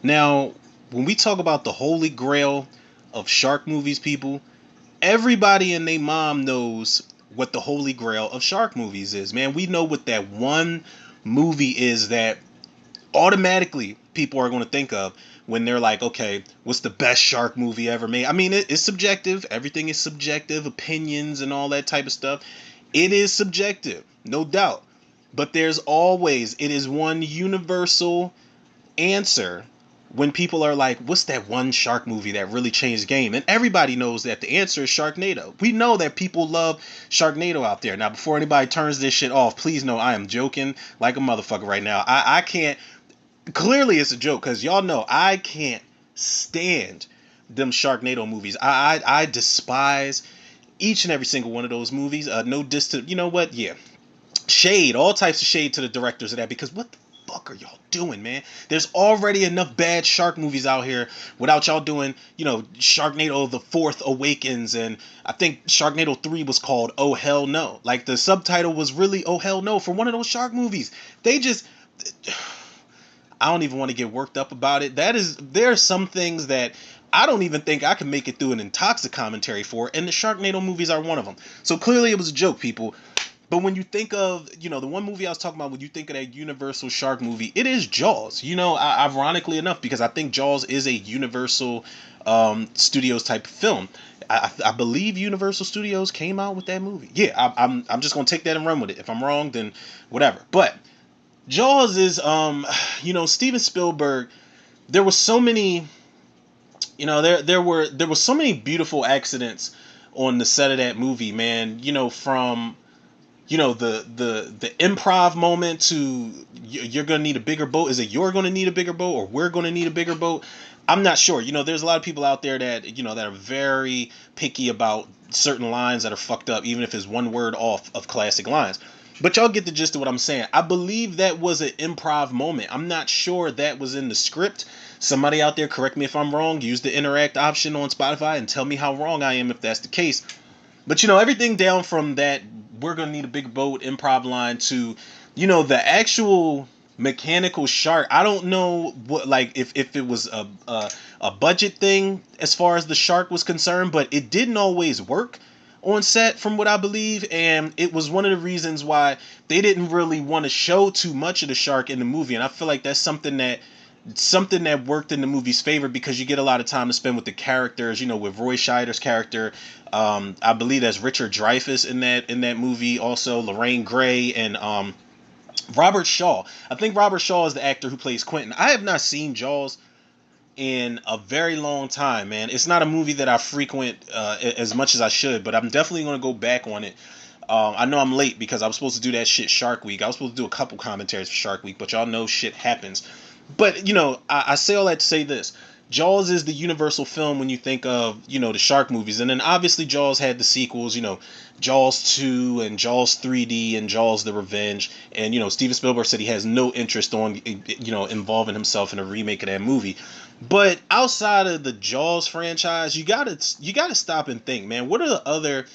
Now, when we talk about the holy grail of shark movies, people, everybody and their mom knows what the holy grail of shark movies is, man. We know what that one movie is that automatically people are going to think of when they're like, okay, what's the best shark movie ever made? I mean, it's subjective. Everything is subjective, opinions and all that type of stuff. It is subjective, no doubt. But there's always, it is one universal answer when people are like, what's that one shark movie that really changed the game? And everybody knows that the answer is Sharknado. We know that people love Sharknado out there. Now, before anybody turns this shit off, please know I am joking like a motherfucker right now. I can't, clearly it's a joke because y'all know I can't stand them Sharknado movies. I despise each and every single one of those movies. No distant, you know what? Yeah, shade, all types of shade to the directors of that, because what the fuck are y'all doing, man? There's already enough bad shark movies out here without y'all doing, Sharknado the Fourth Awakens, and I think Sharknado 3 was called Oh Hell No. Like the subtitle was really Oh Hell No for one of those shark movies. They just I don't even want to get worked up about it. There are some things that I don't even think I can make it through an intoxic commentary for, and the Sharknado movies are one of them. So clearly it was a joke, people. But when you think of, the one movie I was talking about, when you think of that Universal Shark movie, it is Jaws. Ironically enough, because I think Jaws is a Universal Studios type of film. I believe Universal Studios came out with that movie. Yeah, I'm just gonna take that and run with it. If I'm wrong, then whatever. But Jaws is, Steven Spielberg. There was so many, there were so many beautiful accidents on the set of that movie, man. From the improv moment to you're gonna need a bigger boat. Is it you're gonna need a bigger boat or we're gonna need a bigger boat? I'm not sure. There's a lot of people out there that that are very picky about certain lines that are fucked up, even if it's one word off of classic lines. But y'all get the gist of what I'm saying. I believe that was an improv moment. I'm not sure that was in the script. Somebody out there, correct me if I'm wrong. Use the interact option on Spotify and tell me how wrong I am if that's the case. But everything down from that we're gonna need a big boat improv line to, the actual mechanical shark. I don't know what, like, if it was a budget thing as far as the shark was concerned, but it didn't always work on set from what I believe, and it was one of the reasons why they didn't really want to show too much of the shark in the movie. And I feel like that's something that worked in the movie's favor, because you get a lot of time to spend with the characters, with Roy Scheider's character. I believe that's Richard Dreyfuss in that movie, also Lorraine Gray, and Robert Shaw. I think Robert Shaw is the actor who plays Quentin. I have not seen Jaws in a very long time, man. It's not a movie that I frequent as much as I should, but I'm definitely going to go back on it. I know I'm late because I was supposed to do that shit Shark Week. I was supposed to do a couple commentaries for Shark Week, but y'all know shit happens. But, I say all that to say this. Jaws is the universal film when you think of, the shark movies. And then obviously Jaws had the sequels, Jaws 2 and Jaws 3D and Jaws the Revenge. And, Steven Spielberg said he has no interest on, involving himself in a remake of that movie. But outside of the Jaws franchise, you gotta stop and think, man, what are the other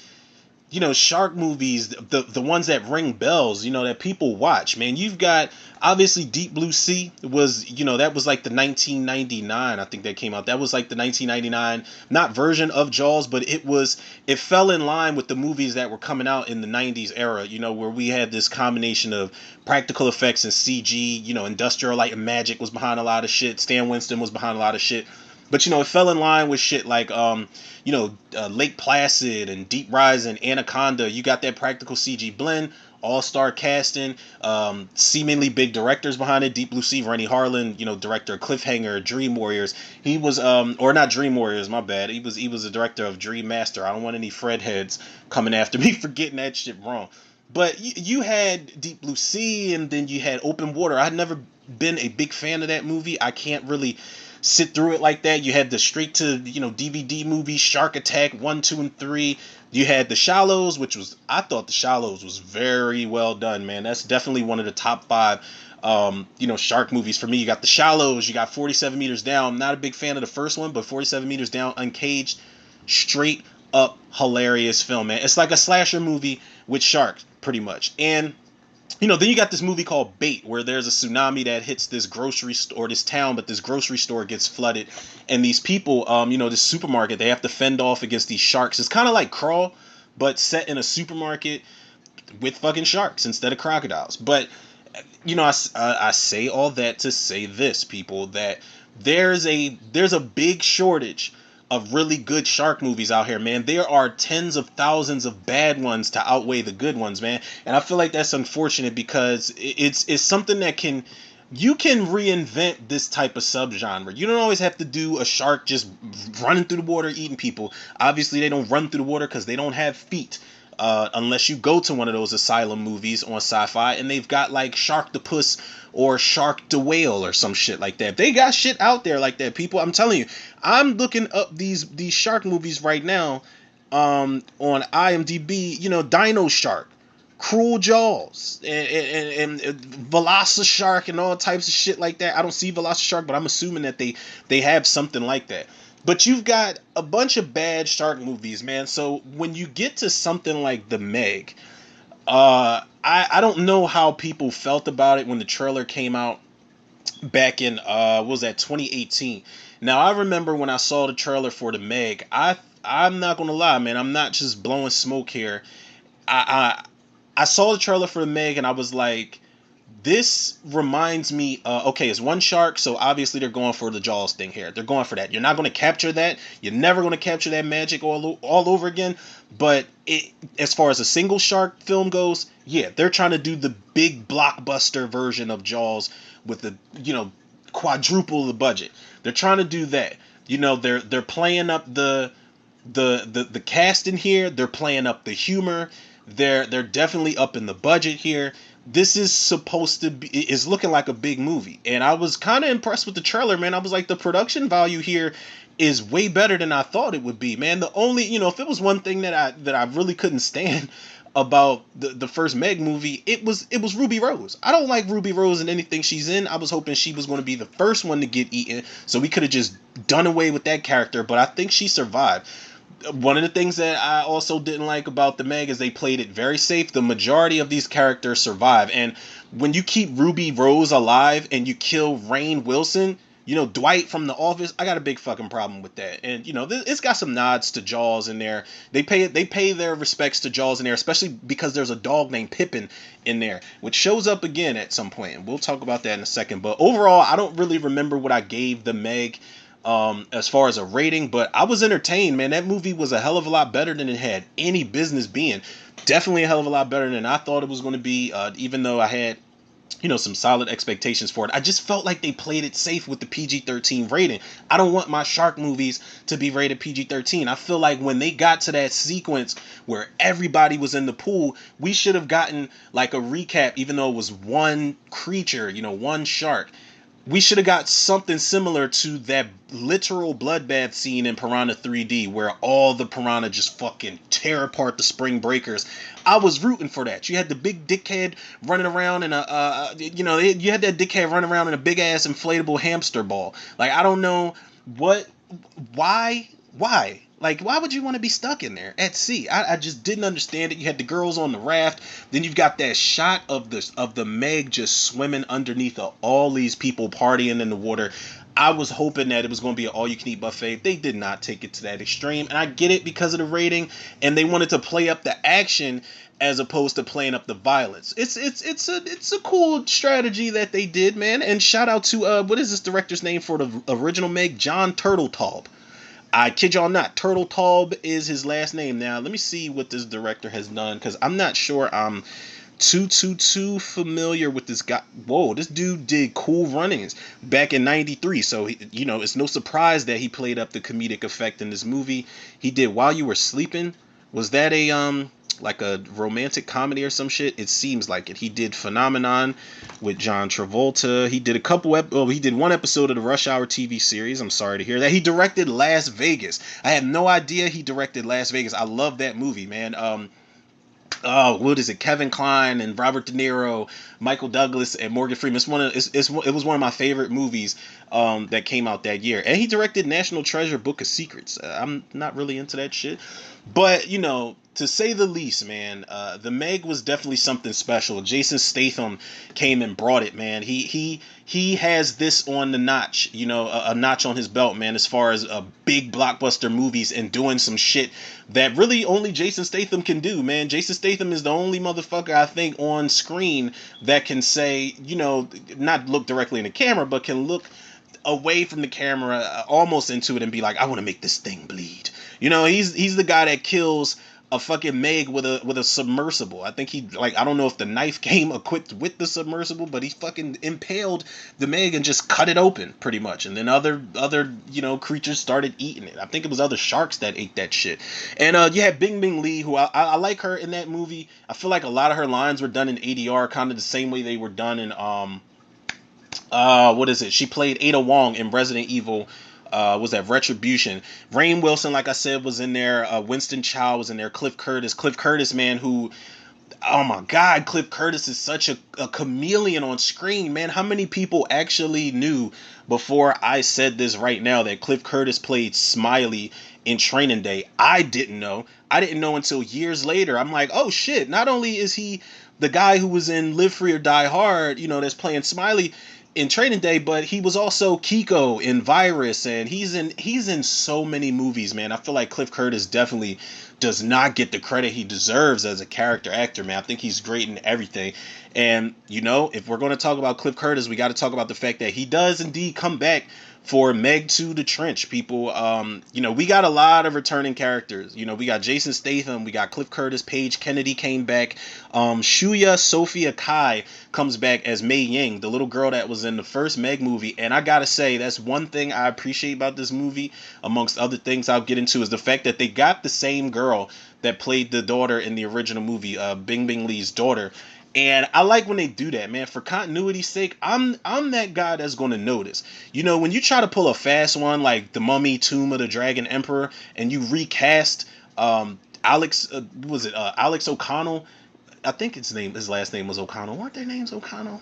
shark movies, the ones that ring bells, that people watch, man? You've got obviously Deep Blue Sea was, that was like the 1999, I think that came out. That was like the 1999, not version of Jaws, but it fell in line with the movies that were coming out in the 90s era, where we had this combination of practical effects and CG, Industrial Light and Magic was behind a lot of shit. Stan Winston was behind a lot of shit. But it fell in line with shit like Lake Placid and Deep Rising, Anaconda. You got that practical CG blend, all-star casting, seemingly big directors behind it. Deep Blue Sea, Rennie Harlin, director of Cliffhanger, Dream Warriors. He was or not Dream Warriors, my bad. He was a director of Dream Master. I don't want any Fred heads coming after me for getting that shit wrong. But you had Deep Blue Sea, and then you had Open Water. I'd never been a big fan of that movie. I can't really sit through it like that. You had the straight to DVD movie Shark Attack 1, 2, and 3. You had The Shallows, I thought The Shallows was very well done, man. That's definitely one of the top 5 shark movies for me. You got The Shallows, you got 47 Meters Down. I'm not a big fan of the first one, but 47 Meters Down, Uncaged, straight up hilarious film, man. It's like a slasher movie with sharks, pretty much. And then you got this movie called Bait, where there's a tsunami that hits this grocery store, this town, but this grocery store gets flooded, and these people, this supermarket, they have to fend off against these sharks. It's kind of like Crawl, but set in a supermarket with fucking sharks instead of crocodiles. But I say all that to say this, people, that there's a big shortage of really good shark movies out here, man. There are tens of thousands of bad ones to outweigh the good ones, man. And I feel like that's unfortunate because it's something that you can reinvent this type of subgenre. You don't always have to do a shark just running through the water eating people. Obviously, they don't run through the water because they don't have feet. Unless you go to one of those asylum movies on sci-fi and they've got like Sharktopus or Shark the Whale or some shit like that. They got shit out there like that, people. I'm telling you, I'm looking up these shark movies right now on IMDb. Dino Shark, Cruel Jaws, and Velociraptor and all types of shit like that. I don't see Velociraptor, but I'm assuming that they have something like that. But you've got a bunch of bad shark movies, man. So when you get to something like The Meg, I don't know how people felt about it when the trailer came out back in what was that, 2018. Now I remember when I saw the trailer for The Meg, I'm not gonna lie, man. I'm not just blowing smoke here. I saw the trailer for The Meg and I was like, this reminds me, okay, it's one shark, so obviously they're going for the Jaws thing here. They're going for that. You're not going to capture that. You're never going to capture that magic all over again. But as far as a single shark film goes, yeah, they're trying to do the big blockbuster version of Jaws with the, quadruple the budget. They're trying to do that. They're playing up the cast in here. They're playing up the humor. They're definitely up in the budget here. This is supposed to be, is looking like a big movie, and I was kind of impressed with the trailer, man. I was like, the production value here is way better than I thought it would be, man. The only, if it was one thing that I really couldn't stand about the first Meg movie, it was Ruby Rose. I don't like Ruby Rose in anything she's in. I was hoping she was going to be the first one to get eaten, so we could have just done away with that character, but I think she survived. One of the things that I also didn't like about the Meg is they played it very safe. The majority of these characters survive. And when you keep Ruby Rose alive and you kill Rainn Wilson, Dwight from The Office, I got a big fucking problem with that. And, it's got some nods to Jaws in there. They pay their respects to Jaws in there, especially because there's a dog named Pippin in there, which shows up again at some point. And we'll talk about that in a second. But overall, I don't really remember what I gave the Meg as far as a rating, but I was entertained, man. That movie was a hell of a lot better than it had any business being. Definitely a hell of a lot better than I thought it was going to be, even though I had some solid expectations for it. I just felt like they played it safe with the PG-13 rating. I don't want my shark movies to be rated PG-13. I feel like when they got to that sequence where everybody was in the pool, we should have gotten like a recap, even though it was one creature, one shark. We should have got something similar to that literal bloodbath scene in Piranha 3D where all the piranha just fucking tear apart the spring breakers. I was rooting for that. You had the big dickhead running around in you had that dickhead running around in a big ass inflatable hamster ball. Like, I don't know why. Like, why would you want to be stuck in there at sea? I just didn't understand it. You had the girls on the raft. Then you've got that shot of the Meg just swimming underneath of all these people partying in the water. I was hoping that it was going to be an all-you-can-eat buffet. They did not take it to that extreme. And I get it because of the rating. And they wanted to play up the action as opposed to playing up the violence. It's a cool strategy that they did, man. And shout out to, what is this director's name for the original Meg? John Turteltaub. I kid y'all not, Turteltaub is his last name. Now, let me see what this director has done, because I'm not sure I'm too familiar with this guy. Whoa, this dude did Cool Runnings back in 93, so, it's no surprise that he played up the comedic effect in this movie. He did While You Were Sleeping. Was that like a romantic comedy or some shit? It seems like it. He did Phenomenon with John Travolta. He did he did one episode of the Rush Hour TV series. I'm sorry to hear that. He directed Las Vegas. I had no idea he directed Las Vegas. I love that movie, man. What is it? Kevin Kline and Robert De Niro, Michael Douglas, and Morgan Freeman. It was one of my favorite movies that came out that year. And he directed National Treasure: Book of Secrets. I'm not really into that shit, but to say the least, man. The Meg was definitely something special. Jason Statham came and brought it, man. He has this on the notch, a notch on his belt, man, as far as big blockbuster movies and doing some shit that really only Jason Statham can do, man. Jason Statham is the only motherfucker I think on screen that can say, not look directly in the camera, but can look away from the camera, almost into it, and be like, I want to make this thing bleed. He's the guy that kills a fucking Meg with a submersible. I think I don't know if the knife came equipped with the submersible, but he fucking impaled the Meg and just cut it open pretty much. And then other creatures started eating it. I think it was other sharks that ate that shit. And you had Bing Bing Lee, who I like her in that movie. I feel like a lot of her lines were done in ADR, kind of the same way they were done in what is it? She played Ada Wong in Resident Evil. Was that Retribution? Rainn Wilson, like I said, was in there. Winston Chow was in there. Cliff Curtis, man, who, oh my God, Cliff Curtis is such a chameleon on screen, man. How many people actually knew before I said this right now that Cliff Curtis played Smiley in Training Day? I didn't know. I didn't know until years later. I'm like, oh shit, not only is he the guy who was in Live Free or Die Hard, that's playing Smiley in Training Day, but he was also Kiko in Virus, and he's in so many movies, man. I feel like Cliff Curtis definitely does not get the credit he deserves as a character actor, man. I think he's great in everything. And if we're going to talk about Cliff Curtis, we got to talk about the fact that he does indeed come back for Meg 2 The Trench, people. We got a lot of returning characters. We got Jason Statham, we got Cliff Curtis, Paige Kennedy came back. Shuya Sophia Kai comes back as Mei Ying, the little girl that was in the first Meg movie. And I gotta say, that's one thing I appreciate about this movie, amongst other things I'll get into, is the fact that they got the same girl that played the daughter in the original movie, Bing Bing Lee's daughter. And I like when they do that, man. For continuity's sake, I'm that guy that's going to notice. When you try to pull a fast one like The Mummy, Tomb of the Dragon Emperor, and you recast Alex O'Connell? I think his last name was O'Connell. Weren't their names O'Connell?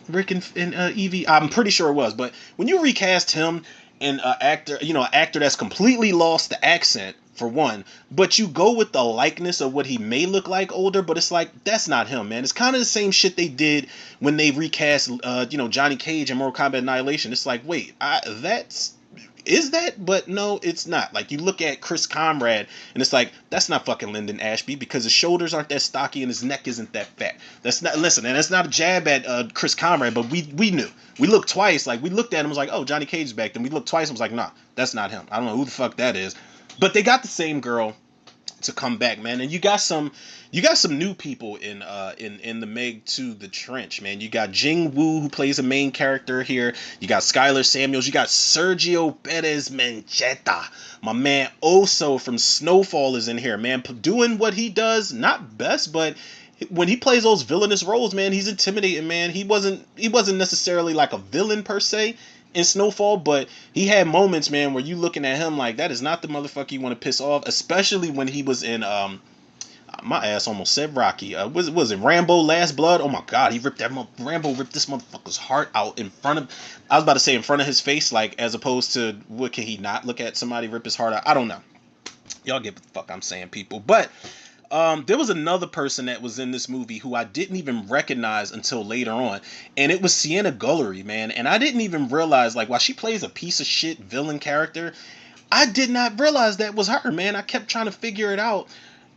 Rick and Evie? I'm pretty sure it was. But when you recast him and an actor that's completely lost the accent, for one, but you go with the likeness of what he may look like older, but it's like, that's not him, man. It's kind of the same shit they did when they recast, Johnny Cage in Mortal Kombat Annihilation. It's like, wait, is that? But no, it's not. Like, you look at Chris Conrad, and it's like, that's not fucking Lyndon Ashby, because his shoulders aren't that stocky and his neck isn't that fat. That's not, listen, and that's not a jab at Chris Conrad, but we knew. We looked twice, like, we looked at him, was like, oh, Johnny Cage is back. Then we looked twice and was like, nah, that's not him. I don't know who the fuck that is. But they got the same girl to come back, man. And you got some new people in the Meg 2 The Trench, man. You got Jing Woo, who plays a main character here. You got Skylar Samuels. You got Sergio Perez Mencheta. My man Oso from Snowfall is in here, man. Doing what he does, not best, but when he plays those villainous roles, man, he's intimidating, man. He wasn't necessarily like a villain per se in Snowfall, but he had moments, man, where you looking at him like, that is not the motherfucker you want to piss off, especially when he was in my ass almost said Rocky. Was it Rambo Last Blood? Oh my God, Rambo ripped this motherfucker's heart out in front of his face, like, as opposed to, what, can he not look at somebody rip his heart out? I don't know. Y'all get what the fuck I'm saying, people. But there was another person that was in this movie who I didn't even recognize until later on, and it was Sienna Gullery, man. And I didn't even realize, like, while she plays a piece of shit villain character, I did not realize that was her, man. I kept trying to figure it out,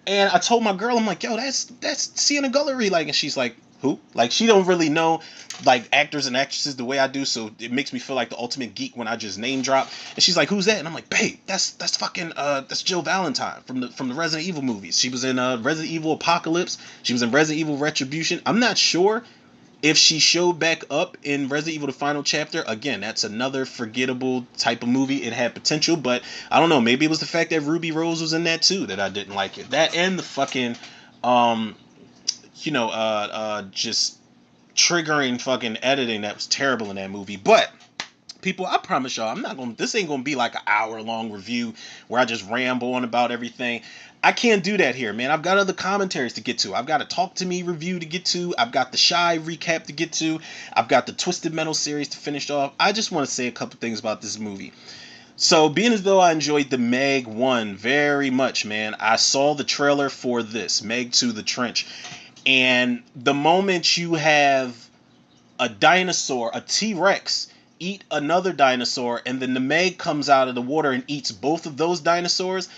and I told my girl, I'm like, yo, that's Sienna Gullery, like, and she's like, who? Like, she don't really know, like, actors and actresses the way I do, so it makes me feel like the ultimate geek when I just name drop. And she's like, who's that? And I'm like, babe, that's fucking that's Jill Valentine from the Resident Evil movies. She was in Resident Evil Apocalypse. She was in Resident Evil Retribution. I'm not sure if she showed back up in Resident Evil The Final Chapter. Again, that's another forgettable type of movie. It had potential, but I don't know. Maybe it was the fact that Ruby Rose was in that too that I didn't like it. That and the fucking just triggering fucking editing that was terrible in that movie. But people, I promise y'all, this ain't gonna be like an hour-long review where I just ramble on about everything. I can't do that here, man. I've got other commentaries to get to. I've got a Talk to Me review to get to. I've got the Shy recap to get to. I've got the Twisted Metal series to finish off. I just want to say a couple things about this movie. So, being as though I enjoyed the Meg 1 very much, man, I saw the trailer for this, Meg 2 The Trench. And the moment you have a dinosaur, a T Rex, eat another dinosaur, and then the Meg comes out of the water and eats both of those dinosaurs,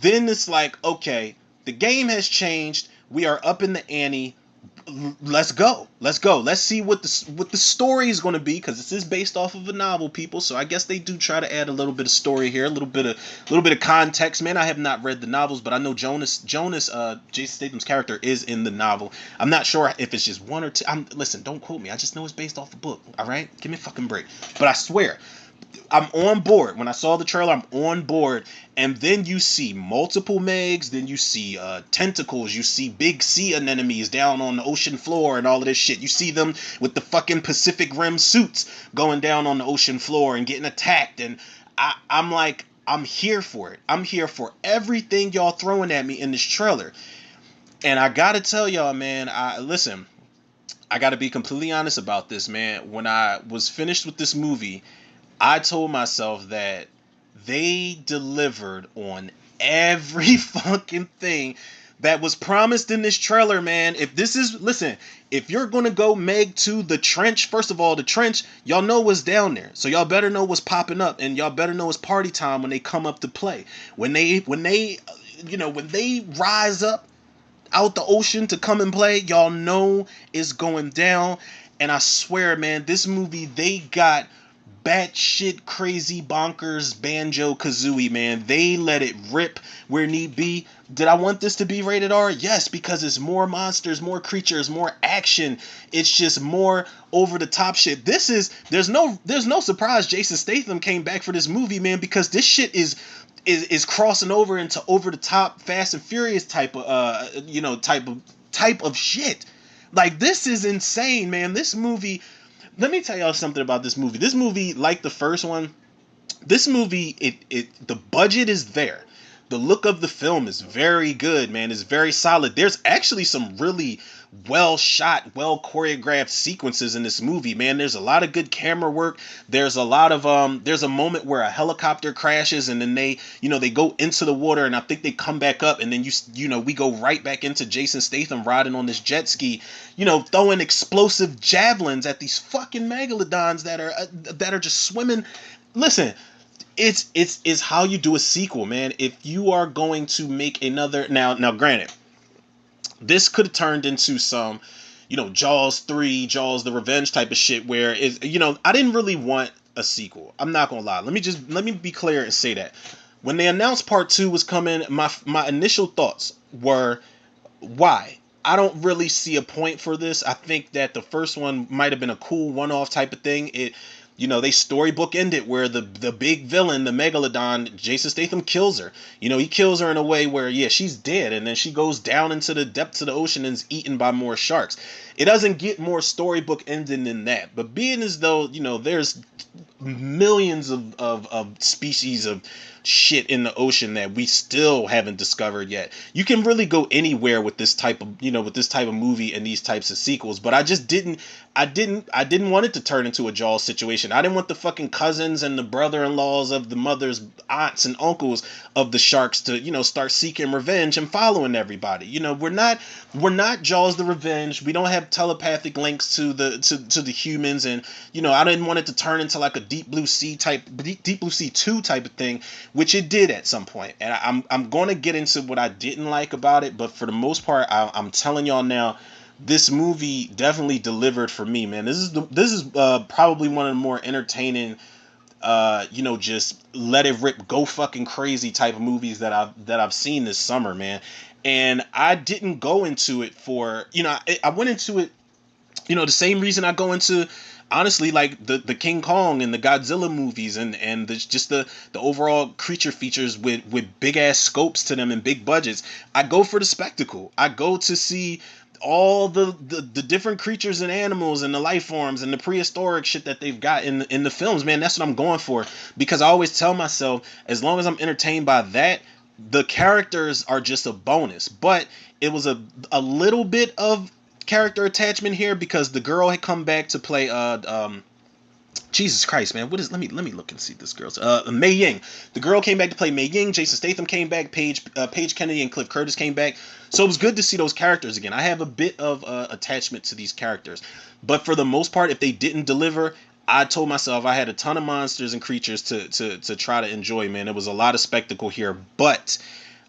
then it's like, okay, the game has changed. We are up in the ante. Let's go. Let's go. Let's see what the story is going to be, because this is based off of a novel, people. So I guess they do try to add a little bit of story here, a little bit of context. Man, I have not read the novels, but I know Jason Statham's character is in the novel. I'm not sure if it's just one or two. Listen, don't quote me. I just know it's based off a book. All right, give me a fucking break. But I swear, I'm on board. When I saw the trailer, I'm on board. And then you see multiple Megs, then you see tentacles, you see big sea anemones down on the ocean floor and all of this shit. You see them with the fucking Pacific Rim suits going down on the ocean floor and getting attacked. And I'm like, I'm here for it. I'm here for everything y'all throwing at me in this trailer. And I gotta tell y'all, man, listen, I gotta be completely honest about this, man. When I was finished with this movie, I told myself that they delivered on every fucking thing that was promised in this trailer, man. Listen, if you're gonna go Meg to the Trench, first of all, the Trench, y'all know what's down there. So y'all better know what's popping up, and y'all better know it's party time when they come up to play. When they rise up out the ocean to come and play, y'all know it's going down. And I swear, man, this movie, they got batshit crazy bonkers Banjo Kazooie, man. They let it rip where need be. Did I want this to be rated R? Yes, because it's more monsters, more creatures, more action. It's just more over the top shit. There's no surprise Jason Statham came back for this movie, man, because this shit is crossing over into over the top Fast and Furious type of shit. Like, this is insane, man. This movie, let me tell y'all something about this movie. This movie, like the first one, this movie, the budget is there. The look of the film is very good, man. It's very solid. There's actually some really well shot, well choreographed sequences in this movie, man. There's a lot of good camera work. There's a lot of there's a moment where a helicopter crashes and then they go into the water, and I think they come back up, and then we go right back into Jason Statham riding on this jet ski, throwing explosive javelins at these fucking megalodons that are just swimming. Listen, it's how you do a sequel, man. If you are going to make another, now granted, this could have turned into some, Jaws 3, Jaws the Revenge type of shit where I didn't really want a sequel. I'm not gonna lie. Let me be clear and say that. When they announced part 2 was coming, my initial thoughts were, why? I don't really see a point for this. I think that the first one might have been a cool one-off type of thing. They storybook ended where the big villain, the Megalodon, Jason Statham kills her. He kills her in a way where, yeah, she's dead, and then she goes down into the depths of the ocean and is eaten by more sharks. It doesn't get more storybook ending than that. But being as though, there's millions of species of shit in the ocean that we still haven't discovered yet. You can really go anywhere with this type of movie and these types of sequels, but I didn't want it to turn into a Jaws situation. I didn't want the fucking cousins and the brother-in-laws of the mother's aunts and uncles of the sharks to, start seeking revenge and following everybody. We're not Jaws the Revenge. We don't have telepathic links to the humans, and I didn't want it to turn into like a Deep Blue Sea 2 type of thing, which it did at some point. And I'm going to get into what I didn't like about it, but for the most part, I'm telling y'all now, this movie definitely delivered for me, man. This is probably one of the more entertaining, just let it rip, go fucking crazy type of movies that I've seen this summer, man. And I didn't go into it for, I went into it, the same reason I go into, honestly, like the King Kong and the Godzilla movies and the overall creature features with big ass scopes to them and big budgets. I go for the spectacle. I go to see all the different creatures and animals and the life forms and the prehistoric shit that they've got in the films, man. That's what I'm going for, because I always tell myself, as long as I'm entertained by that, the characters are just a bonus. But it was a little bit of character attachment here because the girl had come back to play Jesus Christ, man. What is? Let me look and see this girl's. Mei Ying. The girl came back to play Mei Ying. Jason Statham came back. Paige Kennedy and Cliff Curtis came back. So it was good to see those characters again. I have a bit of attachment to these characters, but for the most part, if they didn't deliver, I told myself I had a ton of monsters and creatures to try to enjoy. Man, it was a lot of spectacle here, but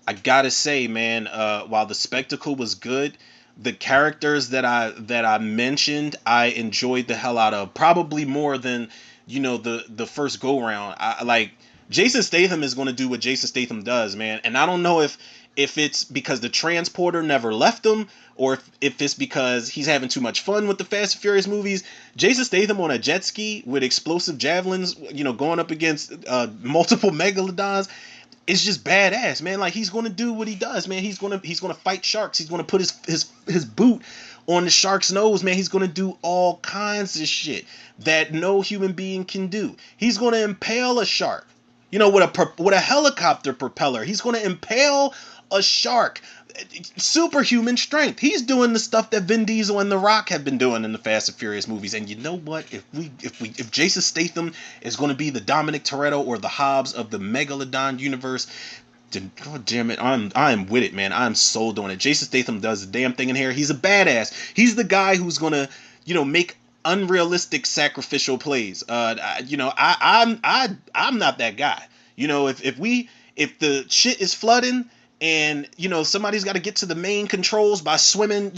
I gotta say, man, while the spectacle was good, the characters that I mentioned, I enjoyed the hell out of, probably more than the first go round. I like Jason Statham is going to do what Jason Statham does, man, and I don't know if it's because the transporter never left him, or if it's because he's having too much fun with the Fast and Furious movies. Jason Statham on a jet ski with explosive javelins, going up against multiple megalodons. It's just badass, man. Like, he's gonna do what he does, man. He's gonna fight sharks. He's gonna put his boot on the shark's nose, man. He's gonna do all kinds of shit that no human being can do. He's gonna impale a shark, with a helicopter propeller. He's gonna impale a shark. Superhuman strength. He's doing the stuff that Vin Diesel and The Rock have been doing in the Fast and Furious movies. And you know what? If Jason Statham is going to be the Dominic Toretto or the Hobbs of the Megalodon universe, then God damn it, I am with it, man. I'm sold on it. Jason Statham does the damn thing in here. He's a badass. He's the guy who's gonna, make unrealistic sacrificial plays. I'm not that guy. If the shit is flooding, and somebody's got to get to the main controls by swimming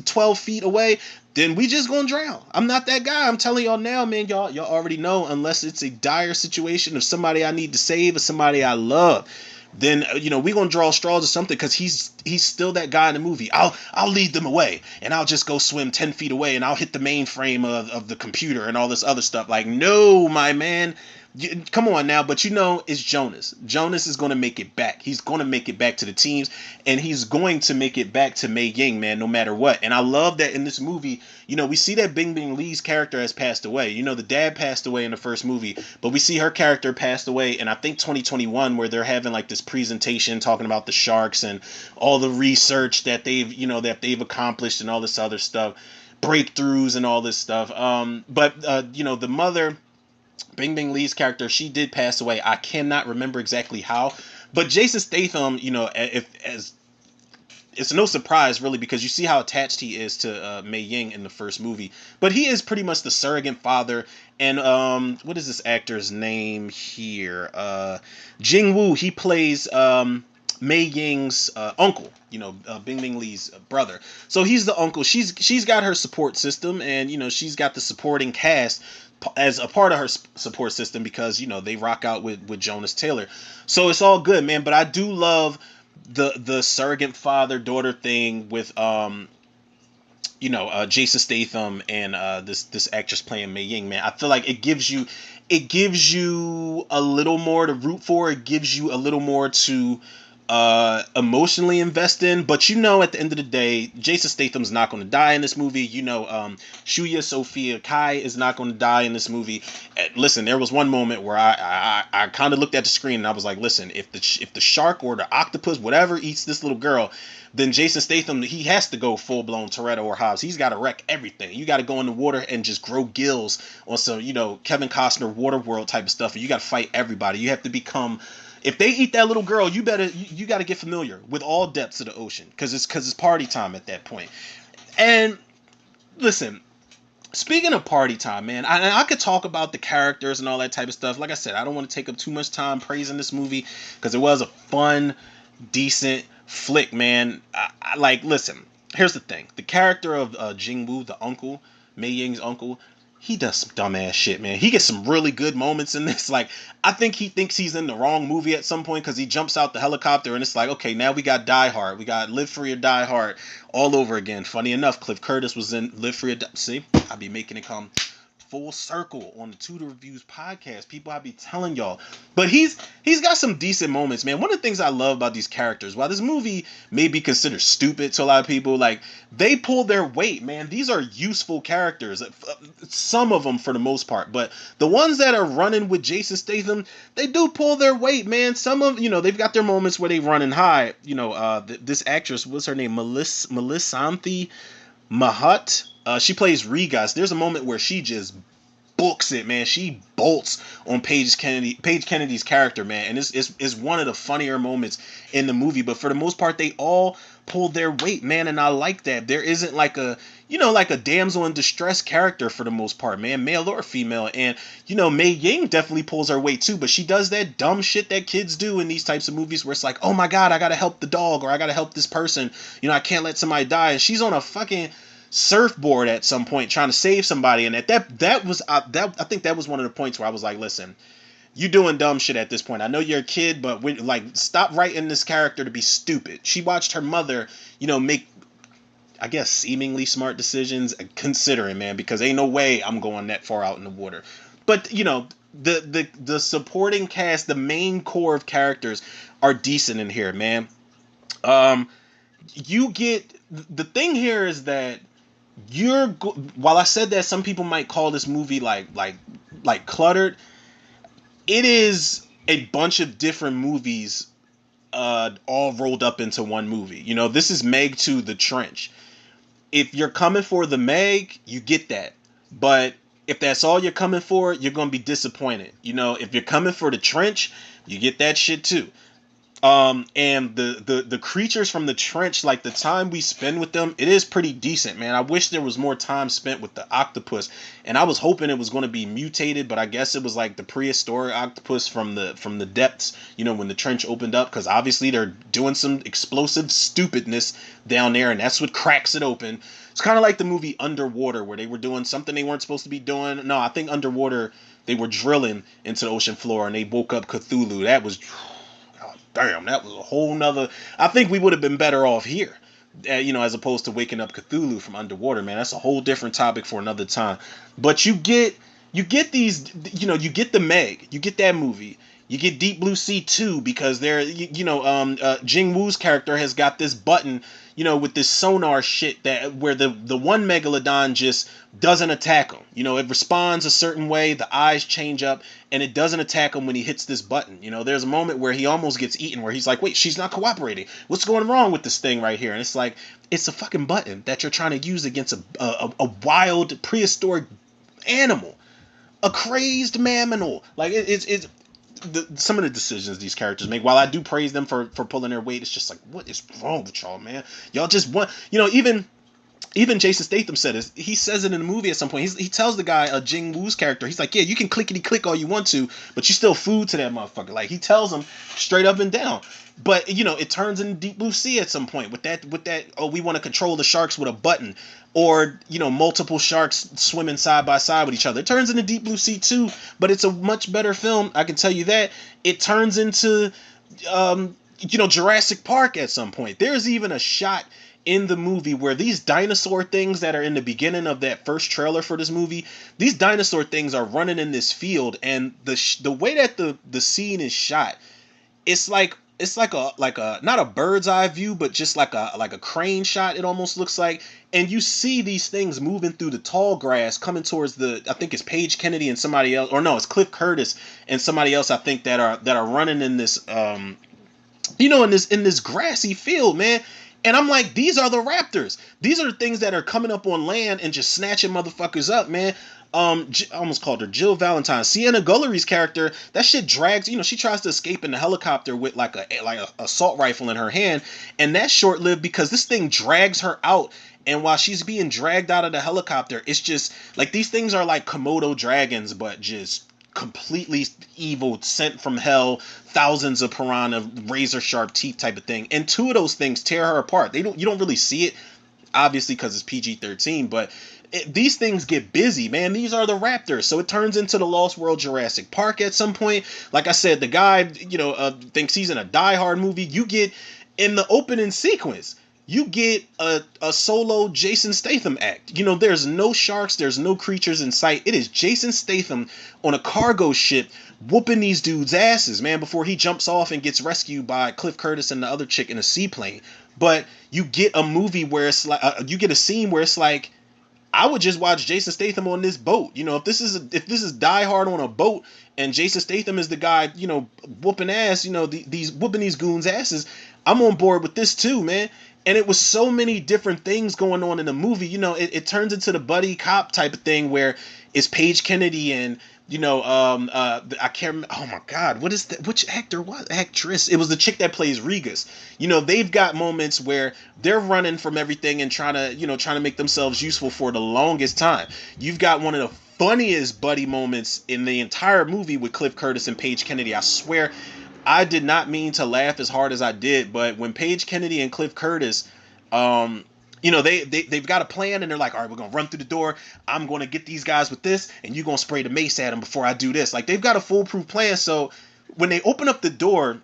12 feet away, then we just gonna drown. I'm not that guy. I'm telling y'all now, man. Y'all already know, unless it's a dire situation of somebody I need to save or somebody I love, then we gonna draw straws or something, because he's still that guy in the movie. I'll lead them away, and I'll just go swim 10 feet away, and I'll hit the mainframe of the computer and all this other stuff. Like, no, my man. Come on now, but it's Jonas. Jonas is going to make it back. He's going to make it back to the teams, and he's going to make it back to Mei Ying, man, no matter what. And I love that in this movie, we see that Bing Bing Lee's character has passed away. The dad passed away in the first movie, but we see her character passed away in, I think, 2021, where they're having like this presentation talking about the sharks and all the research that they've accomplished and all this other stuff, breakthroughs and all this stuff. But the mother, Bing Bing Lee's character, she did pass away. I cannot remember exactly how, but Jason Statham, as it's no surprise really, because you see how attached he is to Mei Ying in the first movie. But he is pretty much the surrogate father. And what is this actor's name here? Jing Woo. He plays Mei Ying's uncle. Bing Bing Lee's brother. So he's the uncle. She's got her support system, and she's got the supporting cast as a part of her support system, because they rock out with Jonas Taylor. So it's all good, man. But I do love the surrogate father daughter thing with Jason Statham and this actress playing Mei Ying, man. I feel like it gives you a little more to root for. It gives you a little more to emotionally invest in. But at the end of the day, Jason Statham's not going to die in this movie. Shuya Sophia Kai is not going to die in this movie. Listen, there was one moment where I kind of looked at the screen and I was like, listen, if the shark or the octopus, whatever, eats this little girl, then Jason Statham, he has to go full-blown Toretto or Hobbs. He's got to wreck everything. You got to go in the water and just grow gills on some, Kevin Costner Waterworld type of stuff. And you got to fight everybody. You have to become... If they eat that little girl, you got to get familiar with all depths of the ocean, because it's party time at that point. And listen, speaking of party time, man, I could talk about the characters and all that type of stuff. Like I said, I don't want to take up too much time praising this movie, because it was a fun, decent flick, man. Listen, here's the thing. The character of Jing Woo, the uncle, Mei Ying's uncle, he does some dumbass shit, man. He gets some really good moments in this. Like, I think he thinks he's in the wrong movie at some point, because he jumps out the helicopter and it's like, okay, now we got Die Hard. We got Live Free or Die Hard all over again. Funny enough, Cliff Curtis was in Live Free or Die. See, I be making it come full circle on the Tudor Reviews podcast. People, I be telling y'all. But he's got some decent moments, man. One of the things I love about these characters, while this movie may be considered stupid to a lot of people, like, they pull their weight, man. These are useful characters. Some of them for the most part. But the ones that are running with Jason Statham, they do pull their weight, man. Some of, they've got their moments where they running high. This actress, what's her name? Melissanthi Mahat. She plays Rigas. There's a moment where she just books it, man. She bolts on Paige Kennedy's character, man, and it's one of the funnier moments in the movie. But for the most part, they all pull their weight, man, and I like that. There isn't like a like a damsel in distress character for the most part, man, male or female. And Mei Ying definitely pulls her weight too, but she does that dumb shit that kids do in these types of movies where it's like, oh my god, I gotta help the dog, or I gotta help this person, I can't let somebody die, and she's on a fucking surfboard at some point trying to save somebody. And that was I think that was one of the points where I was like, listen, you doing dumb shit at this point. I know you're a kid, but stop writing this character to be stupid. She watched her mother, make, I guess, seemingly smart decisions, considering, man, because ain't no way I'm going that far out in the water. But the supporting cast, the main core of characters are decent in here, man. You get, the thing here is that while I said that some people might call this movie like cluttered, it is a bunch of different movies all rolled up into one movie. This is Meg 2: The Trench. If you're coming for the Meg, you get that. But if that's all you're coming for, you're going to be disappointed. If you're coming for the Trench, you get that shit too. And the creatures from the trench, like the time we spend with them, it is pretty decent, man. I wish there was more time spent with the octopus, and I was hoping it was going to be mutated, but I guess it was like the prehistoric octopus from the depths, when the trench opened up, because obviously they're doing some explosive stupidness down there, and that's what cracks it open. It's kind of like the movie Underwater, where they were doing something they weren't supposed to be doing. No, I think Underwater, they were drilling into the ocean floor, and they woke up Cthulhu. That was... damn, that was a whole nother... I think we would have been better off here, as opposed to waking up Cthulhu from Underwater, man. That's a whole different topic for another time. But you get these, you get the Meg, you get that movie, you get Deep Blue Sea 2, because Jing Woo's character has got this button, with this sonar shit where the one megalodon just doesn't attack him. It responds a certain way, the eyes change up, and it doesn't attack him when he hits this button. There's a moment where he almost gets eaten, where he's like, wait, she's not cooperating. What's going wrong with this thing right here? And it's like, it's a fucking button that you're trying to use against a wild prehistoric animal, a crazed mammal. Like, it's some of the decisions these characters make, while I do praise them for pulling their weight, it's just like, what is wrong with y'all, man? Y'all just want, even Jason Statham said it. He says it in the movie at some point. He tells the guy, Jing Woo's character, he's like, yeah, you can clickety click all you want to, but you still food to that motherfucker. Like, he tells him straight up and down. But it turns into Deep Blue Sea at some point with that. Oh, we want to control the sharks with a button, or multiple sharks swimming side by side with each other. It turns into Deep Blue Sea 2, but it's a much better film. I can tell you that. It turns into Jurassic Park at some point. There's even a shot in the movie where these dinosaur things that are in the beginning of that first trailer for this movie, these dinosaur things are running in this field, and the way that the scene is shot, it's like a not a bird's eye view, but just like a crane shot, it almost looks like. And you see these things moving through the tall grass, coming towards I think it's Paige Kennedy and somebody else, or no, it's Cliff Curtis and somebody else, I think, that are running in this in this grassy field, man. And I'm like, these are the raptors. These are the things that are coming up on land and just snatching motherfuckers up, man. I almost called her Jill Valentine. Sienna Gullery's character, that shit drags. She tries to escape in the helicopter with like a assault rifle in her hand, and that's short lived because this thing drags her out. And while she's being dragged out of the helicopter, it's just like these things are like Komodo dragons, but just completely evil, sent from hell, thousands of piranha, razor sharp teeth type of thing. And two of those things tear her apart. You don't really see it, obviously, because it's PG-13, but these things get busy, man. These are the raptors. So it turns into the Lost World Jurassic Park at some point. Like I said, the guy, thinks he's in a Die Hard movie. You get, in the opening sequence, you get a solo Jason Statham act. There's no sharks, there's no creatures in sight. It is Jason Statham on a cargo ship whooping these dudes' asses, man, before he jumps off and gets rescued by Cliff Curtis and the other chick in a seaplane. But you get a movie where it's like, you get a scene where it's like, I would just watch Jason Statham on this boat. If this is Die Hard on a boat and Jason Statham is the guy, whooping ass, these whooping these goons' asses, I'm on board with this too, man. And it was so many different things going on in the movie. It turns into the buddy cop type of thing where it's Paige Kennedy and I can't remember. Oh my God, what is that? Which actor was actress? It was the chick that plays Regas. They've got moments where they're running from everything and trying to make themselves useful for the longest time. You've got one of the funniest buddy moments in the entire movie with Cliff Curtis and Paige Kennedy. I swear, I did not mean to laugh as hard as I did, but when Paige Kennedy and Cliff Curtis, they've got a plan and they're like, all right, we're gonna run through the door. I'm gonna get these guys with this, and you're gonna spray the mace at them before I do this. Like, they've got a foolproof plan. So when they open up the door,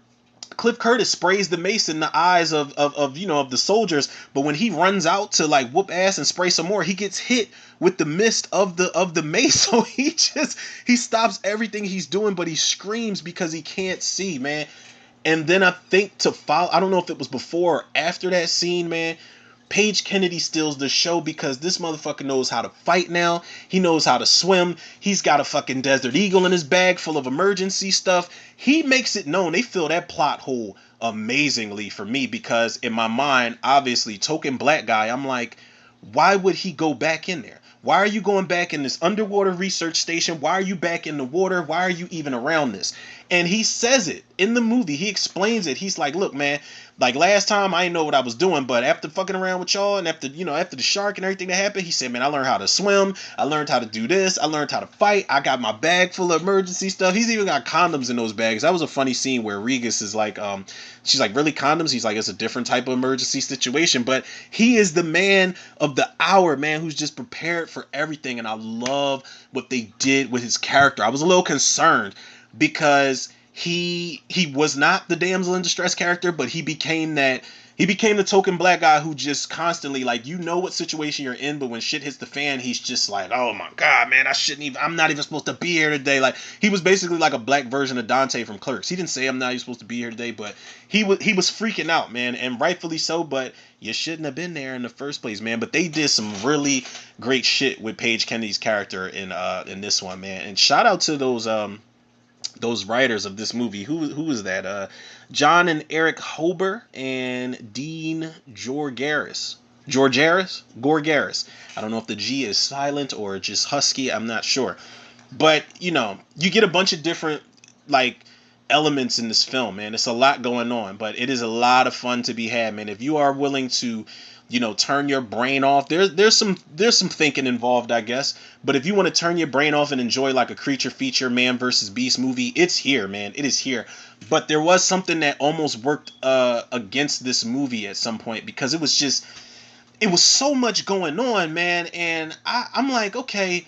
Cliff Curtis sprays the mace in the eyes of the soldiers, but when he runs out to like whoop ass and spray some more, he gets hit with the mist of the mace. So he stops everything he's doing, but he screams because he can't see, man. And then I think to follow, I don't know if it was before or after that scene, man, Paige Kennedy steals the show because this motherfucker knows how to fight now. He knows how to swim. He's got a fucking Desert Eagle in his bag full of emergency stuff. He makes it known. They fill that plot hole amazingly for me because in my mind, obviously, token black guy, I'm like, why would he go back in there? Why are you going back in this underwater research station? Why are you back in the water? Why are you even around this? And he says it in the movie. He explains it. He's like, look, man, like last time I didn't know what I was doing, but after fucking around with y'all and after the shark and everything that happened, he said, man, I learned how to swim. I learned how to do this. I learned how to fight. I got my bag full of emergency stuff. He's even got condoms in those bags. That was a funny scene where Regas is like, she's like, really, condoms? He's like, it's a different type of emergency situation, but he is the man of the hour, man, who's just prepared for everything. And I love what they did with his character. I was a little concerned because he was not the damsel in distress character, but he became the token black guy who just constantly, like, what situation you're in, but when shit hits the fan, he's just like, oh my God, man, I'm not even supposed to be here today. Like, he was basically like a black version of Dante from Clerks. He didn't say I'm not even supposed to be here today, but he was freaking out, man, and rightfully so, but you shouldn't have been there in the first place, man. But they did some really great shit with Paige Kennedy's character in this one, man. And shout out to those writers of this movie. Who is that? John and Eric Hober and Dean Gorgaris. I don't know if the G is silent or just husky. I'm not sure. But, you get a bunch of different, like, elements in this film, man. It's a lot going on, but it is a lot of fun to be had, man. If you are willing to, turn your brain off, there's some thinking involved, I guess. But if you want to turn your brain off and enjoy like a creature feature man versus beast movie, it's here, man. It is here. But there was something that almost worked against this movie at some point because it was so much going on, man. And I'm like, okay,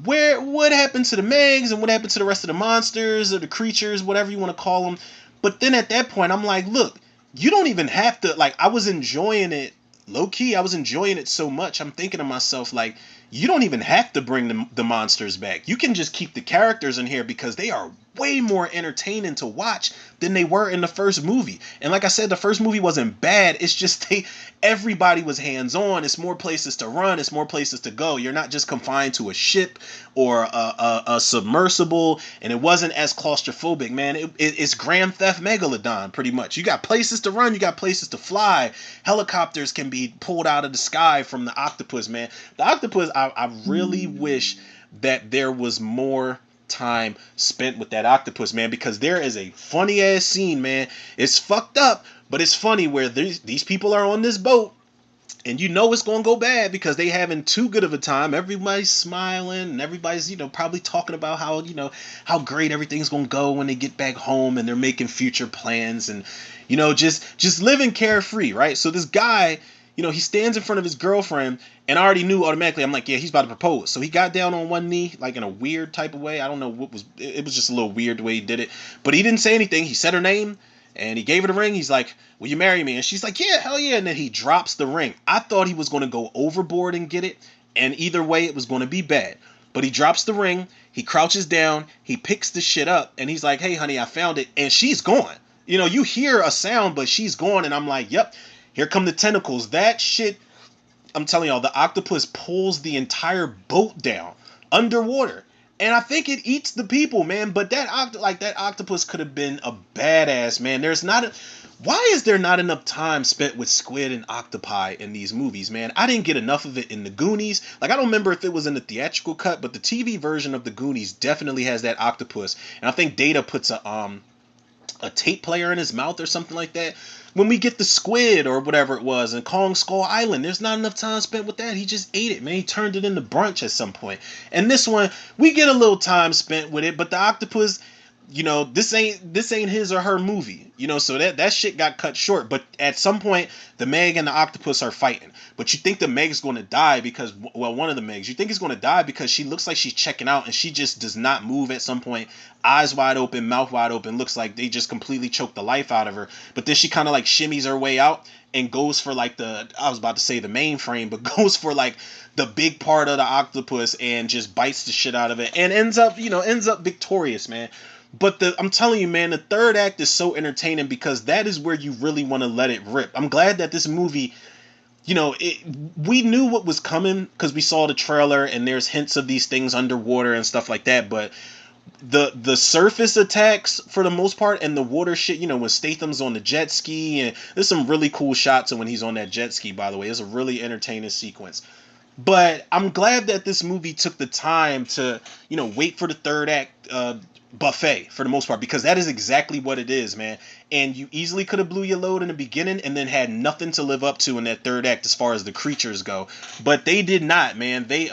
what happened to the Megs and what happened to the rest of the monsters or the creatures, whatever you want to call them. But then at that point, I'm like, look, you don't even have to, like, I was enjoying it low key. I was enjoying it so much. I'm thinking to myself, like, you don't even have to bring the monsters back. You can just keep the characters in here because they are way more entertaining to watch than they were in the first movie. And like I said, the first movie wasn't bad. It's just everybody was hands-on. It's more places to run. It's more places to go. You're not just confined to a ship or a submersible, and it wasn't as claustrophobic, man. It's Grand Theft Megalodon, pretty much. You got places to run. You got places to fly. Helicopters can be pulled out of the sky from the octopus, man. The octopus, I really wish that there was more time spent with that octopus, man, because there is a funny ass scene, man. It's fucked up, but it's funny where these people are on this boat and it's gonna go bad because they having too good of a time. Everybody's smiling and everybody's probably talking about how great everything's gonna go when they get back home, and they're making future plans and just living carefree, right? So this guy, he stands in front of his girlfriend, and I already knew automatically, I'm like, yeah, he's about to propose. So he got down on one knee, like in a weird type of way. I don't know it was just a little weird the way he did it. But he didn't say anything. He said her name, and he gave her the ring. He's like, will you marry me? And she's like, yeah, hell yeah. And then he drops the ring. I thought he was going to go overboard and get it, and either way, it was going to be bad. But he drops the ring, he crouches down, he picks the shit up, and he's like, hey, honey, I found it, and she's gone. You hear a sound, but she's gone, and I'm like, yep. Here come the tentacles. That shit, I'm telling y'all, the octopus pulls the entire boat down underwater. And I think it eats the people, man. But that octopus could have been a badass, man. Why is there not enough time spent with squid and octopi in these movies, man? I didn't get enough of it in the Goonies. Like, I don't remember if it was in the theatrical cut, but the TV version of the Goonies definitely has that octopus. And I think Data puts a tape player in his mouth or something like that. When we get the squid or whatever it was in Kong Skull Island, there's not enough time spent with that. He just ate it, man. He turned it into brunch at some point. And this one, we get a little time spent with it, but the octopus, this ain't his or her movie, so that shit got cut short. But at some point, the Meg and the octopus are fighting. But you think the Meg's going to die because, well, one of the Megs, you think is going to die because she looks like she's checking out and she just does not move at some point. Eyes wide open, mouth wide open, looks like they just completely choked the life out of her. But then she kind of like shimmies her way out and goes for like I was about to say the mainframe, but goes for like the big part of the octopus and just bites the shit out of it and ends up victorious, man. But I'm telling you, man, the third act is so entertaining because that is where you really want to let it rip. I'm glad that this movie, we knew what was coming because we saw the trailer and there's hints of these things underwater and stuff like that. But the surface attacks for the most part and the water shit, when Statham's on the jet ski, and there's some really cool shots of when he's on that jet ski, by the way. It's a really entertaining sequence. But I'm glad that this movie took the time to, wait for the third act buffet for the most part, because that is exactly what it is, man. And you easily could have blew your load in the beginning and then had nothing to live up to in that third act as far as the creatures go. But they did not, man. They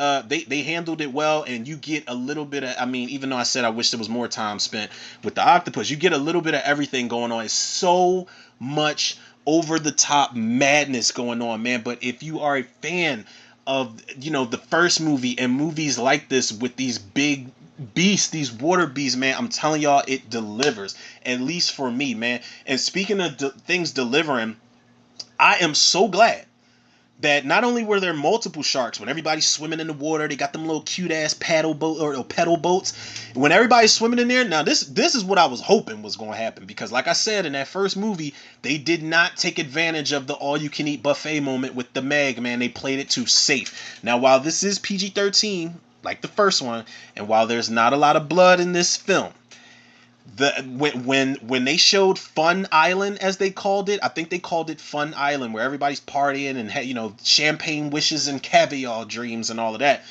handled it well, and you get a little bit of, even though I said I wish there was more time spent with the octopus, you get a little bit of everything going on. It's so much over the top madness going on, man. But if you are a fan of the first movie and movies like this with these big beasts, these water beasts, man, I'm telling y'all, it delivers, at least for me, man. And speaking of things delivering, I am so glad that not only were there multiple sharks when everybody's swimming in the water, they got them little cute ass paddle boat or pedal boats. When everybody's swimming in there, now this is what I was hoping was going to happen, because like I said in that first movie, they did not take advantage of the all you can eat buffet moment with the Meg, man. They played it too safe. Now, while this is PG-13 like the first one, and while there's not a lot of blood in this film, when they showed Fun Island, as they called it, I think they called it Fun Island, where everybody's partying and champagne wishes and caviar dreams and all of that.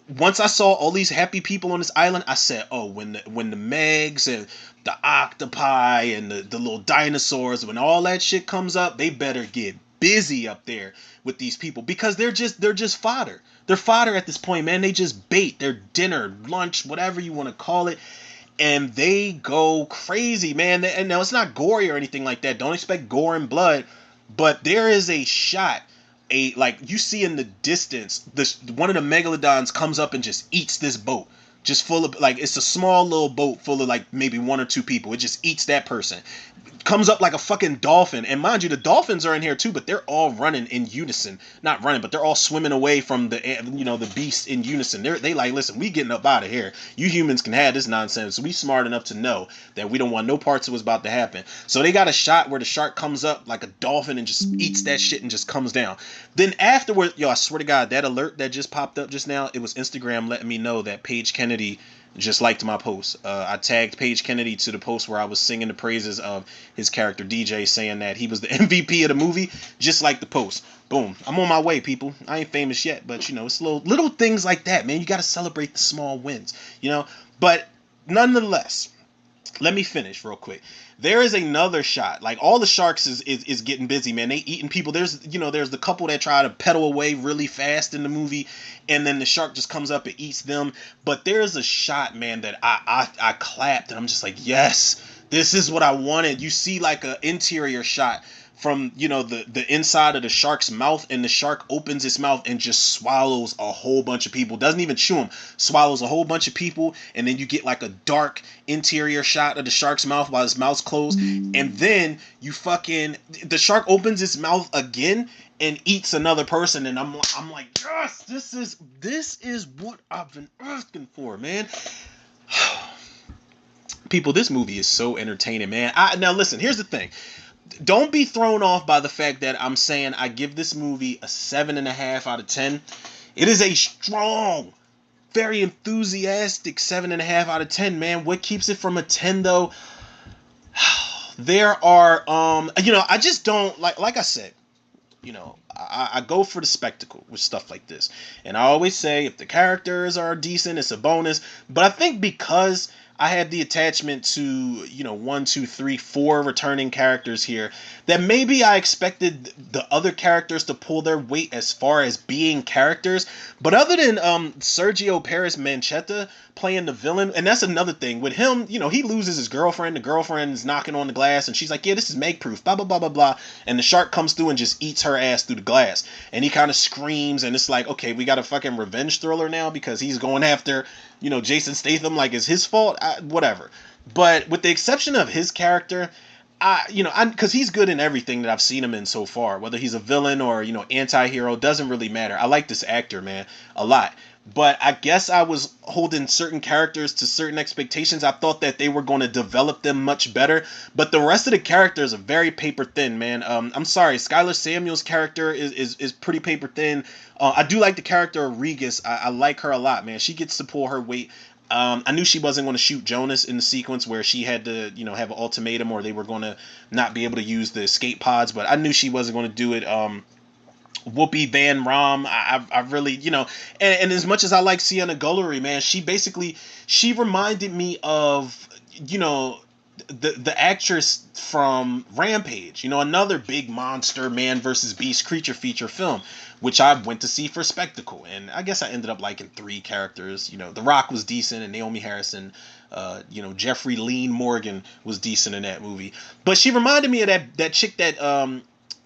Once I saw all these happy people on this island, I said, oh, when the Megs and the octopi and the little dinosaurs, when all that shit comes up, they better get busy up there with these people, because they're just fodder. They're fodder at this point, man. They just bait. They're dinner, lunch, whatever you want to call it. And they go crazy, man. And now it's not gory or anything like that. Don't expect gore and blood. But there is a shot, like you see in the distance, one of the megalodons comes up and just eats this boat. Just full of, like, it's a small little boat full of like maybe one or two people. It just eats that person. Comes up like a fucking dolphin. And mind you, the dolphins are in here too, but they're all running in unison. Not running, but they're all swimming away from the beast in unison. They like, listen, we getting up out of here. You humans can have this nonsense. We smart enough to know that we don't want no parts of what's about to happen. So they got a shot where the shark comes up like a dolphin and just eats that shit and just comes down. Then afterward, I swear to God, that alert that just popped up just now, it was Instagram letting me know that Paige Kennedy just liked my post. I tagged Paige Kennedy to the post where I was singing the praises of his character DJ, saying that he was the MVP of the movie, just like the post. Boom. I'm on my way, people. I ain't famous yet, but it's little things like that, man. You got to celebrate the small wins, But nonetheless, let me finish real quick. There is another shot. Like, all the sharks is getting busy, man. They eating people. There's the couple that try to pedal away really fast in the movie, and then the shark just comes up and eats them. But there's a shot, man, that I clapped, and I'm just like, yes, this is what I wanted. You see like an interior shot from the inside of the shark's mouth, and the shark opens its mouth and just swallows a whole bunch of people. Doesn't even chew them, swallows a whole bunch of people. And then you get like a dark interior shot of the shark's mouth while his mouth's closed, and then the shark opens its mouth again and eats another person. And I'm like, yes, this is what I've been asking for, man. People, this movie is so entertaining, man. Now listen, here's the thing. Don't be thrown off by the fact that I'm saying I give this movie a 7.5 out of 10. It is a strong, very enthusiastic 7.5 out of 10, man. What keeps it from a 10, though? There are I just don't like I said, I go for the spectacle with stuff like this. And I always say if the characters are decent, it's a bonus. But I think because I had the attachment to, one, two, three, four returning characters here, that maybe I expected the other characters to pull their weight as far as being characters. But other than Sergio Perez Manchetta playing the villain, and that's another thing with him, he loses his girlfriend. The girlfriend's knocking on the glass, and she's like, "Yeah, this is Meg proof." Blah blah blah blah blah. And the shark comes through and just eats her ass through the glass. And he kind of screams, and it's like, okay, we got a fucking revenge thriller now because he's going after, Jason Statham like it's his fault. Whatever. But with the exception of his character, because he's good in everything that I've seen him in so far, whether he's a villain or, anti-hero, doesn't really matter. I like this actor, man, a lot. But I guess I was holding certain characters to certain expectations. I thought that they were going to develop them much better. But the rest of the characters are very paper thin, man. I'm sorry. Skylar Samuel's character is pretty paper thin. I do like the character of Regis. I like her a lot, man. She gets to pull her weight. I knew she wasn't going to shoot Jonas in the sequence where she had to, have an ultimatum or they were going to not be able to use the escape pods. But I knew she wasn't going to do it. Whoopi Van Rom, I really, and as much as I like Sienna Gullery, man, she reminded me of, the actress from Rampage, another big monster man versus beast creature feature film, which I went to see for spectacle. And I guess I ended up liking three characters. The Rock was decent, and Naomi Harrison, Jeffrey Lean Morgan was decent in that movie. But she reminded me of that chick that,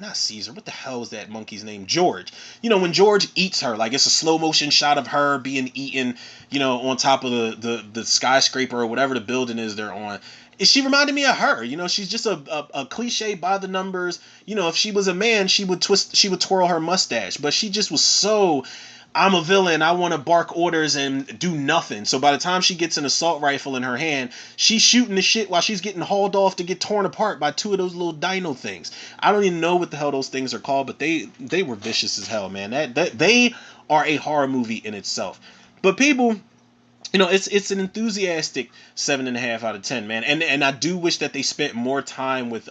not Caesar, what the hell is that monkey's name? George. When George eats her, like it's a slow motion shot of her being eaten, on top of the skyscraper or whatever the building is they're on. She reminded me of her. She's just a cliche by the numbers. If she was a man, she would twirl her mustache, but she just was so, I'm a villain, I want to bark orders and do nothing. So by the time she gets an assault rifle in her hand, she's shooting the shit while she's getting hauled off to get torn apart by two of those little dino things. I don't even know what the hell those things are called, but they were vicious as hell, man. That they are a horror movie in itself. But people, it's an enthusiastic 7.5 out of 10, man. And I do wish that they spent more time with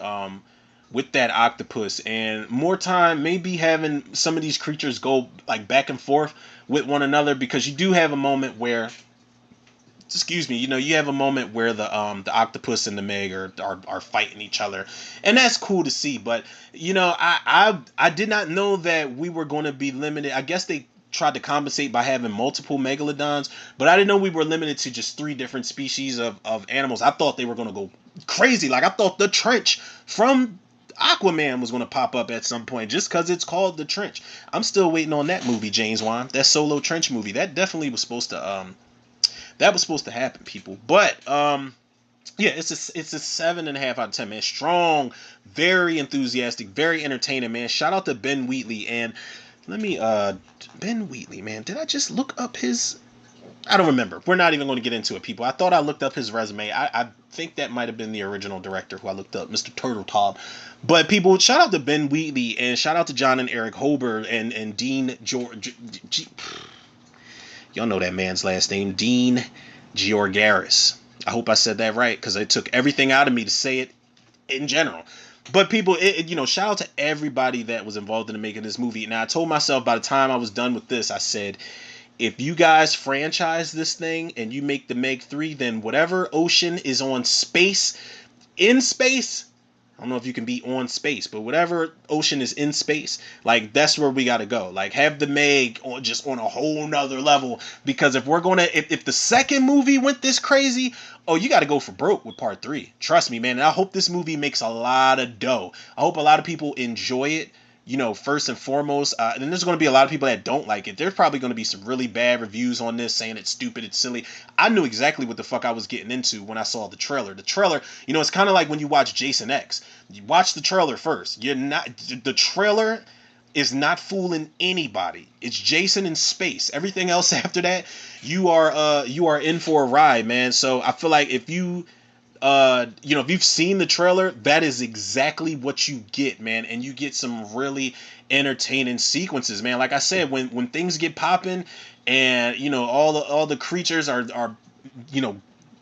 that octopus and more time maybe having some of these creatures go like back and forth with one another, because you do have a moment where, excuse me, you have a moment where the octopus and the Meg are fighting each other, and that's cool to see. But I did not know that we were going to be limited. I guess they tried to compensate by having multiple megalodons, but I didn't know we were limited to just 3 different species of animals. I thought they were going to go crazy. Like I thought the Trench from Aquaman was going to pop up at some point just because it's called The Trench. I'm still waiting on that movie, James Wan. That Solo Trench movie. That definitely was supposed to happen, people. But yeah, it's a 7.5 out of 10, man. Strong, very enthusiastic, very entertaining, man. Shout out to Ben Wheatley. And let me Ben Wheatley, man. Did I just look up his? I don't remember. We're not even going to get into it, people. I thought I looked up his resume. I think that might have been the original director who I looked up, Mr. Turtletop. But people, shout out to Ben Wheatley and shout out to John and Eric Holber and Dean George. Y'all know that man's last name, Dean Georgaris. I hope I said that right, because it took everything out of me to say it in general. But people, shout out to everybody that was involved in the making of this movie. Now, I told myself by the time I was done with this, I said, if you guys franchise this thing and you make the Meg 3, then whatever ocean is on space, in space, I don't know if you can be on space, but whatever ocean is in space, like that's where we got to go. Like have the Meg just on a whole nother level, because if we're going to, if the second movie went this crazy, oh, you got to go for broke with part 3. Trust me, man. And I hope this movie makes a lot of dough. I hope a lot of people enjoy it. First and foremost, and there's going to be a lot of people that don't like it. There's probably going to be some really bad reviews on this saying it's stupid, it's silly. I knew exactly what the fuck I was getting into when I saw the trailer. The trailer, it's kind of like when you watch Jason X. You watch the trailer first. The trailer is not fooling anybody. It's Jason in space. Everything else after that, you are in for a ride, man. So I feel like if you if you've seen the trailer, that is exactly what you get, man. And you get some really entertaining sequences, man. Like I said, when things get popping and all the creatures are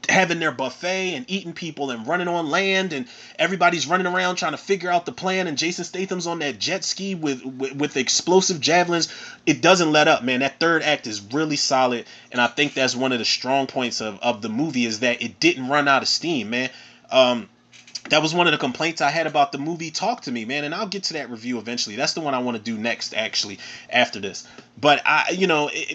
having their buffet and eating people and running on land, and everybody's running around trying to figure out the plan, and Jason Statham's on that jet ski with explosive javelins. It doesn't let up, man. That third act is really solid, and I think that's one of the strong points of the movie, is that it didn't run out of steam, man. That was one of the complaints I had about the movie Talk to Me, man, and I'll get to that review eventually. That's the one I want to do next, actually, after this. But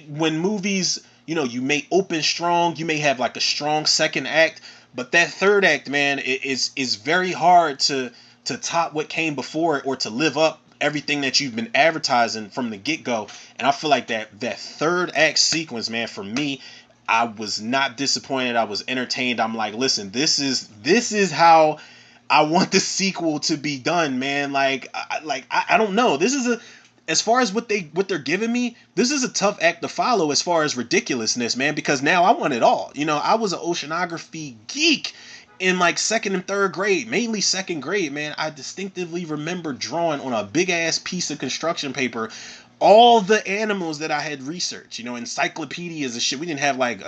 when movies, you may open strong, you may have like a strong second act, but that third act, man, is very hard to top what came before it, or to live up everything that you've been advertising from the get-go. And I feel like that third act sequence, man, for me, I was not disappointed. I was entertained. I'm like, listen, this is how I want the sequel to be done, man. I don't know. This is as far as what they're giving me, this is a tough act to follow as far as ridiculousness, man, because now I want it all. I was an oceanography geek in like second and third grade, mainly second grade, man. I distinctively remember drawing on a big ass piece of construction paper all the animals that I had researched, encyclopedias and shit. We didn't have like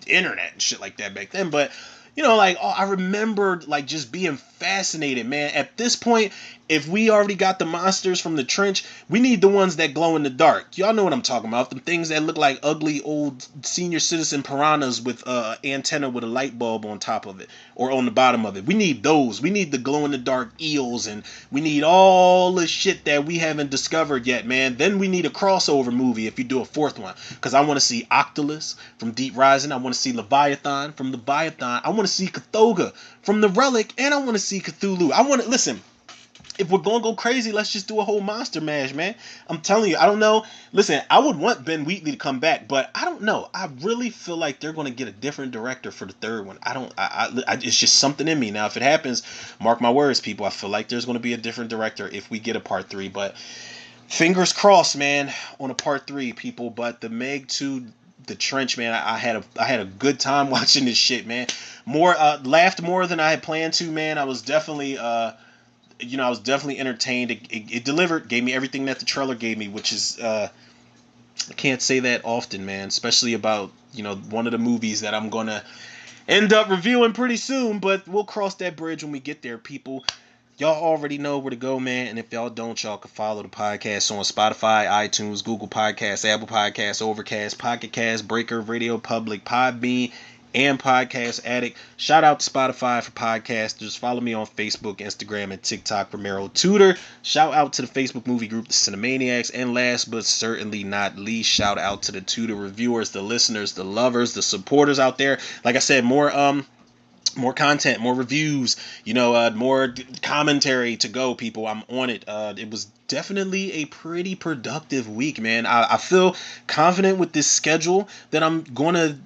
internet and shit like that back then, but I remember like just being fascinated, man. At this point, if we already got the monsters from the trench, we need the ones that glow in the dark. Y'all know what I'm talking about. Them things that look like ugly old senior citizen piranhas with antenna with a light bulb on top of it or on the bottom of it. We need those. We need the glow in the dark eels, and we need all the shit that we haven't discovered yet, man. Then we need a crossover movie if you do a fourth one, because I want to see Octopus from Deep Rising. I want to see Leviathan from Leviathan. I want to see Cthulhu from The Relic, and I want to see Cthulhu. I want to listen. If we're gonna go crazy, let's just do a whole monster mash, man. I'm telling you, I don't know. Listen, I would want Ben Wheatley to come back, but I don't know. I really feel like they're gonna get a different director for the third one. It's just something in me. Now, if it happens, mark my words, people. I feel like there's gonna be a different director if we get a part 3. But fingers crossed, man, on a part 3, people. But the Meg 2, the Trench, man, I had a good time watching this shit, man. Laughed more than I had planned to, man. I was definitely I was definitely entertained. It delivered, gave me everything that the trailer gave me, which is I can't say that often, man, especially about one of the movies that I'm gonna end up reviewing pretty soon. But we'll cross that bridge when we get there, people. Y'all already know where to go, man. And if y'all don't, y'all can follow the podcast on Spotify, iTunes, Google Podcasts, Apple Podcasts, Overcast, Pocket Cast, Breaker, Radio Public, Podbean, and Podcast Addict. Shout out to Spotify for podcasters. Follow me on Facebook, Instagram, and TikTok, Romero Tutor. Shout out to the Facebook movie group, the Cinemaniacs. And last but certainly not least, shout out to the Tutor reviewers, the listeners, the lovers, the supporters out there. Like I said, more content, more reviews, more commentary to go, people. I'm on it. It was definitely a pretty productive week, man. I feel confident with this schedule that I'm going to,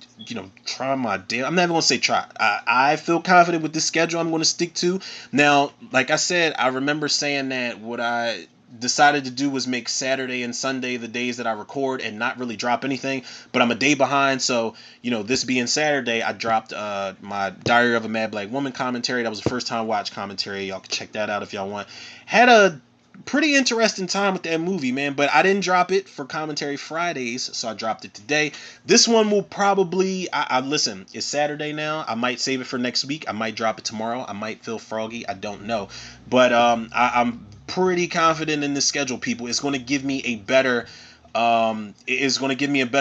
try my damn. I'm not even going to say try. I feel confident with this schedule I'm going to stick to. Now, like I said, I remember saying that what I decided to do was make Saturday and Sunday the days that I record and not really drop anything, but I'm a day behind. So this being Saturday, I dropped my Diary of a Mad Black Woman commentary. That was the first time watch commentary. Y'all can check that out if y'all want. Had a pretty interesting time with that movie, man, but I didn't drop it for commentary Fridays, so I dropped it today. This one will probably listen, it's Saturday now. I might save it for next week. I might drop it tomorrow. I might feel froggy. I don't know, but I'm pretty confident in the schedule, people. It's going to give me a better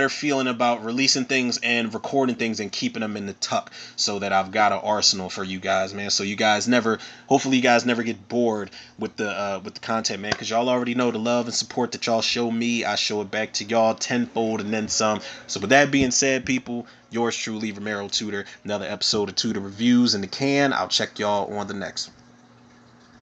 feeling about releasing things and recording things and keeping them in the tuck, so that I've got an arsenal for you guys, man. So hopefully you guys never get bored with the content, man, because y'all already know the love and support that y'all show me, I show it back to y'all tenfold and then some. So with that being said, people, yours truly, Romero Tutor, another episode of Tutor Reviews in the can. I'll check y'all on the next.